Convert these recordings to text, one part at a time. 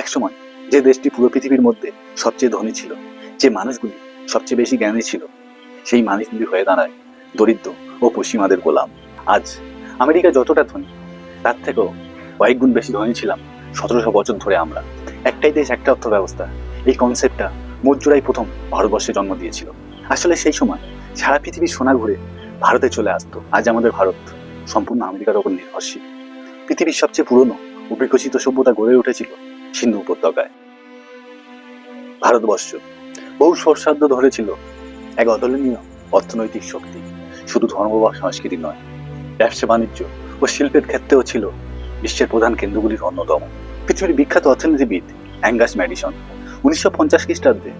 একসময় যে দেশটি পুরো পৃথিবীর মধ্যে সবচেয়ে ধনী ছিল, যে মানুষগুলি সবচেয়ে বেশি জ্ঞানী ছিল, সেই মানুষগুলি হয়ে দাঁড়ায় দরিদ্র ও পশ্চিমাদের গোলাম। আজ আমেরিকা যতটা ধনী, তার থেকেও কয়েক গুণ বেশি ধনী ছিলাম 1700 বছর ধরে আমরা। একটাই দেশ একটা অর্থ ব্যবস্থা, এই কনসেপ্টটা মৌর্যরাই প্রথম ভারতবর্ষে জন্ম দিয়েছিল। আসলে সেই সময় সারা পৃথিবীর সোনা ঘুরে ভারতে চলে আসতো। আজ আমাদের ভারত সম্পূর্ণ আমেরিকার ওপর নির্ভরশীল। পৃথিবীর সবচেয়ে পুরনো ও বিকশিত সভ্যতা গড়ে উঠেছিল সিন্ধু উপত্যকায়। ভারতবর্ষ বহু সহস্রাব্দ ধরে ছিল এক অতুলনীয় অর্থনৈতিক শক্তি। শুধু ধর্ম বা সংস্কৃতি নয়, ব্যবসা বাণিজ্য ও শিল্পের ক্ষেত্রেও ছিল বিশ্বের প্রধান কেন্দ্রগুলির অন্যতম। পৃথিবীর বিখ্যাত অর্থনীতিবিদ অ্যাঙ্গাস ম্যাডিসন 1950 খ্রিস্টাব্দে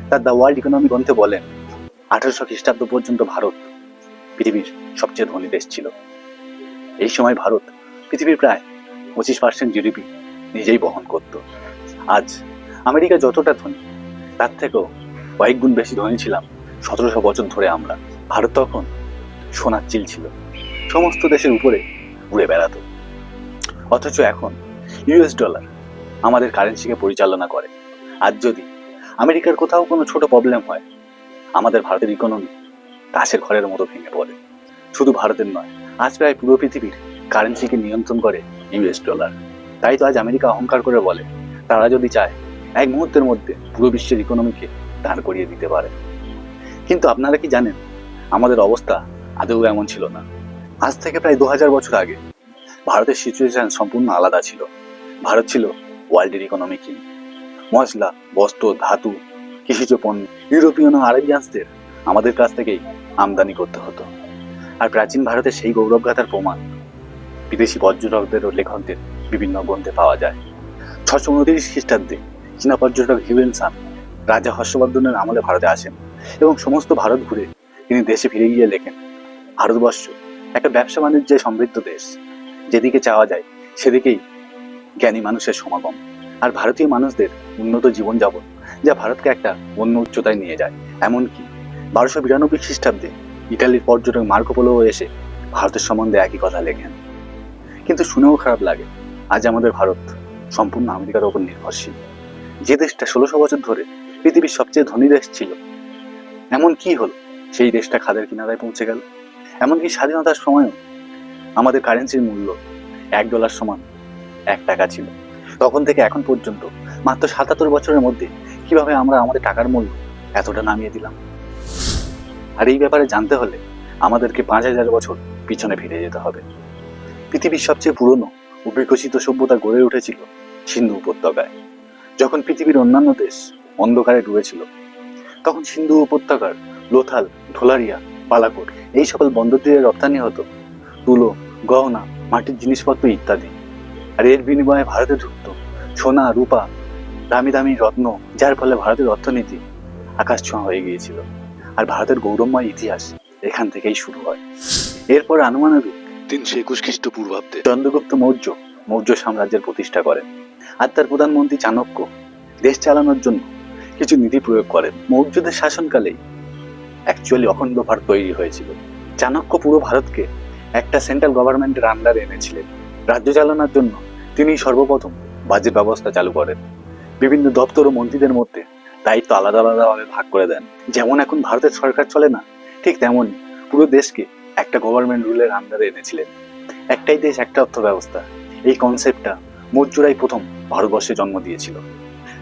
তার দ্য ওয়ার্ল্ড ইকোনমি গ্রন্থে বলেন, 1800 খ্রিস্টাব্দ পর্যন্ত ভারত পৃথিবীর সবচেয়ে ধনী দেশ ছিল। এই সময় ভারত পৃথিবীর প্রায় 25% জিডিপি নিজেই বহন করত। আজ আমেরিকা যতটা ধনী, তার থেকেও কয়েক গুণ বেশি ধনী ছিলাম 1700 বছর ধরে আমরা। ভারত তখন সোনার চিল ছিল, সমস্ত দেশের উপরে উড়ে বেড়াতো। অথচ এখন ইউএস ডলার আমাদের কারেন্সিকে পরিচালনা করে। আজ যদি আমেরিকার কোথাও কোনো ছোট প্রবলেম হয়, আমাদের ভারতের ইকোনমি তাসের ঘরের মতো ভেঙে পড়ে। শুধু ভারতের নয়, আজ প্রায় পুরো পৃথিবীর কারেন্সিকে নিয়ন্ত্রণ করে ইউএস ডলার। তাই তো আজ আমেরিকা অহংকার করে বলে, তারা যদি চায় এক মুহূর্তের মধ্যে পুরো বিশ্বের ইকোনমিকে দাঁড় করিয়ে দিতে পারে। কিন্তু আপনারা কি জানেন, আমাদের অবস্থা আদৌ এমন ছিল না। আজ থেকে প্রায় 2000 বছর আগে ভারতের সিচুয়েশন সম্পূর্ণ আলাদা ছিল। ভারত ছিল ওয়ার্ল্ডের ইকোনমি কিং। মশলা, বস্ত্র, ধাতু, কৃষিজ পণ্য ইউরোপিয়ান ও আরবিয়ানসদের আমাদের কাছ থেকেই আমদানি করতে হতো। আর প্রাচীন ভারতের সেই গৌরবগাথার প্রমাণ বিদেশি পর্যটকদের ও লেখকদের বিভিন্ন গ্রন্থে পাওয়া যায়। 629 খ্রিস্টাব্দে চীনা পর্যটক হিউয়েন সাং রাজা হর্ষবর্ধনের আমলে ভারতে আসেন এবং সমস্ত ভারত ঘুরে তিনি দেশে ফিরে গিয়ে লেখেন, ভারতবর্ষ একটা ব্যবসা বাণিজ্যে সমৃদ্ধ দেশ, যেদিকে চাওয়া যায় সেদিকেই জ্ঞানী মানুষের সমাগম। আর ভারতীয় মানুষদের উন্নত জীবনযাপন যা ভারতকে একটা অন্য উচ্চতায় নিয়ে যায়। এমনকি 1292 খ্রিস্টাব্দে ইটালির পর্যটক মার্কো পোলোও এসে ভারতের সম্বন্ধে একই কথা লেখেন। কিন্তু শুনেও খারাপ লাগে, আজ আমাদের ভারত সম্পূর্ণ আমেরিকার ওপর নির্ভরশীল। যে দেশটা 1600 বছর ধরে পৃথিবীর সবচেয়ে ধনী দেশ ছিল, এমন কি হলো সেই দেশটা খাদের কিনারায় পৌঁছে গেল? এমনকি স্বাধীনতার সময়ও আমাদের কারেন্সির মূল্য $1 সমান 1 টাকা ছিল। তখন থেকে এখন পর্যন্ত মাত্র 77 বছরের মধ্যে কিভাবে আমরা আমাদের টাকার মূল্য এতটা নামিয়ে দিলাম? আর এই ব্যাপারে জানতে হলে আমাদেরকে 5000 বছর পিছনে ফিরে যেতে হবে। পৃথিবীর সবচেয়ে পুরনো ও বিকশিত সভ্যতা গড়ে উঠেছিল সিন্ধু উপত্যকায়। যখন পৃথিবীর অন্যান্য দেশ অন্ধকারে ডুবেছিল, তখন সিন্ধু উপত্যকার লোথাল, ঢোলারিয়া, বালাকোট এই সকল বন্দর দিয়ে রপ্তানি হতো তুলো, গহনা, মাটির জিনিসপত্র ইত্যাদি। আর এর বিনিময়ে ভারতে ঢুকতো সোনা, রূপা, দামি দামি রত্ন, যার ফলে ভারতের অর্থনীতি আকাশ ছোঁয়া হয়ে গিয়েছিল। আর ভারতের গৌরবময় ইতিহাস এখান থেকেই শুরু হয়। এরপর আনুমানিক 321 খ্রিস্টপূর্বাব্দে চন্দ্রগুপ্ত মৌর্য সাম্রাজ্যের প্রতিষ্ঠা করেন। আর তার প্রধানমন্ত্রী চাণক্য দেশ চালানোর জন্য কিছু নীতি প্রয়োগ করেন। মৌর্যদের শাসনকালেই অ্যাকচুয়ালি অখণ্ড ভারত তৈরি হয়েছিল। চাণক্য পুরো ভারতকে একটা সেন্ট্রাল গভর্নমেন্টের আন্ডারে এনেছিলেন। রাজ্য চালানোর জন্য তিনি সর্বপ্রথম বাজেট ব্যবস্থা চালু করেন। বিভিন্ন দপ্তর ও মন্ত্রীদের মধ্যে দায়িত্ব আলাদা আলাদাভাবে ভাগ করে দেন। যেমন এখন ভারতের সরকার চলে না, ঠিক তেমনই পুরো দেশকে একটা গভর্নমেন্ট রুলের আন্ডারে এনেছিলেন। একটাই দেশ একটা অর্থ ব্যবস্থা, এই কনসেপ্টটা মৌর্যরাই প্রথম ভারতবর্ষে জন্ম দিয়েছিল।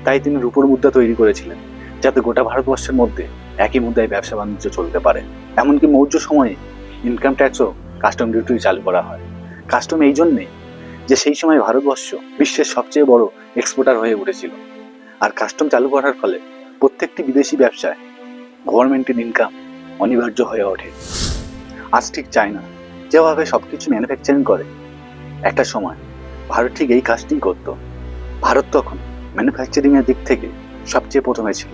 তাই তিনি রূপোর মুদ্রা তৈরি করেছিলেন, যাতে গোটা ভারতবর্ষের মধ্যে একই মুদ্রায় ব্যবসা বাণিজ্য চলতে পারে। এমনকি মৌর্য সময়ে ইনকাম ট্যাক্স ও কাস্টম ডিউটি চালু করা হয়। কাস্টম এই জন্যে যে সেই সময় ভারতবর্ষ বিশ্বের সবচেয়ে বড় এক্সপোর্টার হয়ে উঠেছিল। আর কাস্টম চালু করার ফলে প্রত্যেকটি বিদেশি ব্যবসায় গভর্নমেন্টের ইনকাম অনিবার্য হয়ে ওঠে। আজ ঠিক চায়না যেভাবে সবকিছু ম্যানুফ্যাকচারিং করে, একটা সময় ভারত ঠিক এই কাজটিই করত। ভারত তখন ম্যানুফ্যাকচারিং এর দিক থেকে সবচেয়ে প্রথমে ছিল।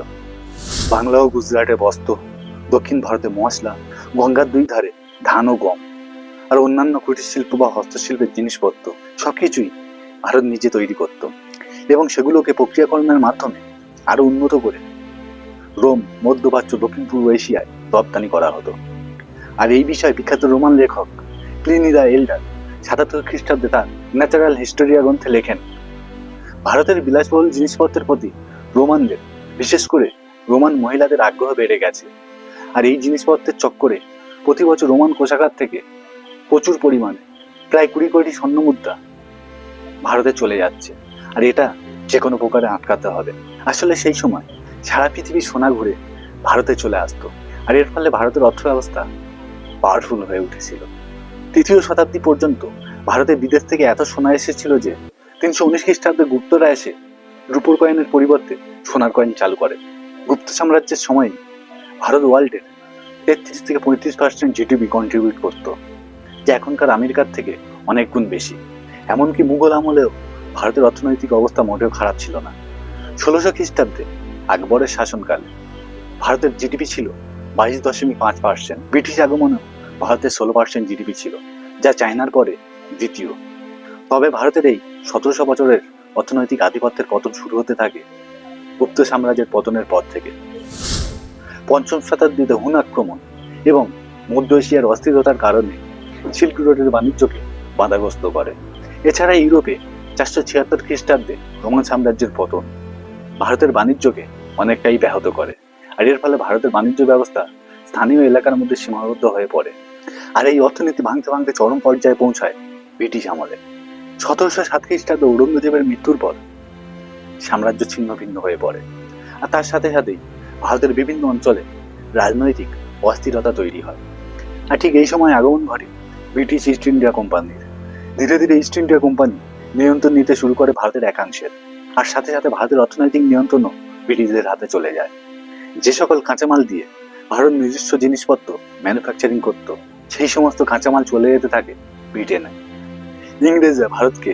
বাংলা ও গুজরাটের বস্ত্র, দক্ষিণ ভারতে মশলা, গঙ্গার দুই ধারে ধান ও গম, আর অন্যান্য কুটির শিল্প বা হস্তশিল্পের জিনিসপত্র সবকিছুই ভারত নিজে তৈরি করত এবং সেগুলোকে প্রক্রিয়াকরণের মাধ্যমে আরো উন্নত করে রোম, মধ্যপ্রাচ্য, দক্ষিণ পূর্ব এশিয়ায় রপ্তানি করা হতো। আর এই বিষয়ে বিখ্যাত রোমান লেখক প্লিনি দ্য এল্ডার 77 খ্রিস্টাব্দে তার ন্যাচারাল হিস্টোরিয়া গ্রন্থে লেখেন, ভারতের বিলাসবহুল জিনিসপত্রের প্রতি রোমানদের, বিশেষ করে রোমান মহিলাদের আগ্রহ বেড়ে গেছে। আর এই জিনিসপত্রের চক্করে প্রতি বছর রোমান কোষাগার থেকে প্রচুর পরিমাণে প্রায় 20 কোটি স্বর্ণ মুদ্রা ভারতে চলে যাচ্ছে। আর এটা যে কোনো প্রকারে আটকাতে হবে। আসলে সেই সময় সারা পৃথিবী সোনা ঘুরে ভারতে চলে আসতো, আর এর ফলে ভারতের অর্থব্যবস্থা পাওয়ারফুল হয়ে উঠেছিল। 3য় শতাব্দী পর্যন্ত ভারতে বিদেশ থেকে এত সোনা এসেছিল যে 319 খ্রিস্টাব্দে গুপ্তরা এসে রূপোর কয়েনের পরিবর্তে সোনার কয়েন চালু করে। গুপ্ত সাম্রাজ্যের সময় ভারত ওয়ার্ল্ডের 33 থেকে 35% জিডিপি কন্ট্রিবিউট করত, যা এখনকার আমেরিকার থেকে অনেক গুণ বেশি। এমনকি মুঘল আমলেও ভারতের অর্থনৈতিক অবস্থা মোটেও খারাপ ছিল না। 1600 খ্রিস্টাব্দে আকবরের শাসনকালে ভারতের জিডিপি ছিল 22.5%। ব্রিটিশ আগমনেও ভারতের 16% জিডিপি ছিল, যা চায়নার পরে দ্বিতীয়। তবে ভারতের এই 1700 বছরের অর্থনৈতিক আধিপত্যের পতন শুরু হতে থাকে গুপ্ত সাম্রাজ্যের পতনের পর থেকে। 5ম শতাব্দীতে হুন আক্রমণ এবং মধ্য এশিয়ার অস্থিরতার কারণে সিল্ক রোডের বাণিজ্যকে বাধাগ্রস্ত করে। এছাড়া ইউরোপে 476 খ্রিস্টাব্দে রোমান সাম্রাজ্যের পতন ভারতের বাণিজ্যকে অনেকটাই ব্যাহত করে। আর এর ফলে ভারতের বাণিজ্য ব্যবস্থা স্থানীয় এলাকার মধ্যে সীমাবদ্ধ হয়ে পড়ে। আর এই অর্থনীতি ভাঙতে ভাঙতে চরম পর্যায়ে পৌঁছায় ব্রিটিশ আমলে। 1707 খ্রিস্টাব্দে ঔরঙ্গজেবের মৃত্যুর পর সাম্রাজ্য ছিন্ন ভিন্ন হয়ে পড়ে। আর তার সাথে সাথেই ভারতের বিভিন্ন অঞ্চলে রাজনৈতিক অস্থিরতা তৈরি হয়। আর ঠিক এই সময় আগমন ঘটে ব্রিটিশ ইস্ট ইন্ডিয়া কোম্পানির। ধীরে ধীরে ইস্ট ইন্ডিয়া কোম্পানি নিয়ন্ত্রণ নিতে শুরু করে ভারতের একাংশের। আর সাথে সাথে ভারতের অর্থনৈতিক নিয়ন্ত্রণও ব্রিটিশদের হাতে চলে যায়। যে সকল কাঁচামাল দিয়ে ভারত নিজস্ব জিনিসপত্র ম্যানুফ্যাকচারিং করত, সেই সমস্ত কাঁচামাল চলে যেতে থাকে ব্রিটেনে। ইংরেজরা ভারতকে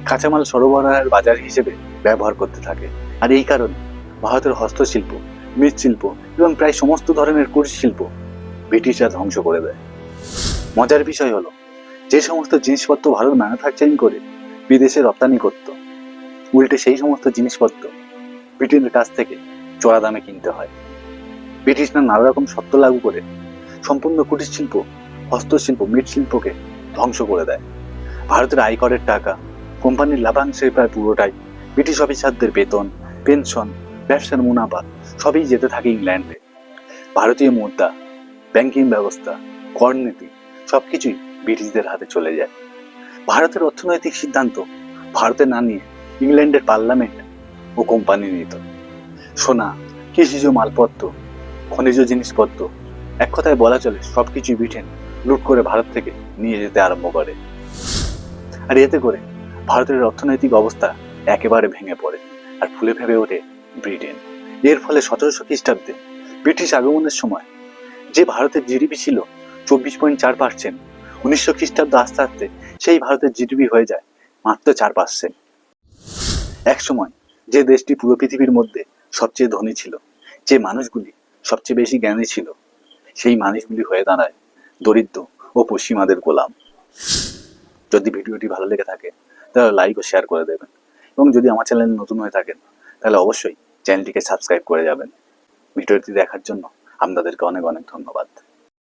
কাঁচামাল সরবরাহের বাজার হিসেবে ব্যবহার করতে থাকে। আর এই কারণে ভারতের হস্তশিল্প, মৃৎশিল্প এবং প্রায় সমস্ত ধরনের কুটির শিল্প ব্রিটিশরা ধ্বংস করে দেয়। মজার বিষয় হলো, যে সমস্ত জিনিসপত্র ভারত ম্যানুফ্যাকচারিং করে বিদেশে রপ্তানি করত, উল্টে সেই সমস্ত জিনিসপত্র ব্রিটেনের কাছ থেকে চড়া দামে কিনতে হয়। ব্রিটিশরা নানা রকম শর্ত লাগু করে সম্পূর্ণ কুটির শিল্প, হস্তশিল্প, মৃৎশিল্পকে ধ্বংস করে দেয়। ভারতের আয়করের টাকা, কোম্পানির লাভাংশের প্রায় পুরোটাই, ব্রিটিশ অফিসারদের বেতন, পেনশন, ব্যবসার মুনাফা সবই যেতে থাকে ইংল্যান্ডে। ভারতীয় মুদ্রা, ব্যাংকিং ব্যবস্থা, কর নীতি সবকিছুই ব্রিটিশদের হাতে চলে যায়। ভারতের অর্থনৈতিক সিদ্ধান্ত ভারতে না নিয়ে ইংল্যান্ডের পার্লামেন্ট ও কোম্পানি নিত। সোনা, কৃষিজ মালপত্র, খনিজ জিনিসপত্র, এক কথায় বলা চলে সবকিছু ব্রিটেন লুট করে ভারত থেকে নিয়ে যেতে আরম্ভ করে। আর এতে করে ভারতের অর্থনৈতিক অবস্থা একেবারে ভেঙে পড়ে আর ফুলে ফেপে ওঠে ব্রিটেন। এর ফলে 1700 খ্রিস্টাব্দে ব্রিটিশ আগমনের সময় যে ভারতের জিডিপি ছিল 24.4%, 1900 খ্রিস্টাব্দে আস্তে আস্তে সেই ভারতের জিডিপি হয়ে যায় মাত্র 4%। এক সময় যে দেশটি পুরো পৃথিবীর মধ্যে সবচেয়ে ধনী ছিল, যে মানুষগুলি সবচেয়ে বেশি জ্ঞানী ছিল, সেই মানুষগুলি হয়ে দাঁড়ায় দরিদ্র ও পশ্চিমাদের গোলাম। যদি ভিডিওটি ভালো লেগে থাকে তাহলে লাইক ও শেয়ার করে দেবেন, এবং যদি আমার চ্যানেল নতুন হয়ে থাকেন তাহলে অবশ্যই চ্যানেলটিকে সাবস্ক্রাইব করে যাবেন। ভিডিওটি দেখার জন্য আপনাদেরকে অনেক অনেক ধন্যবাদ।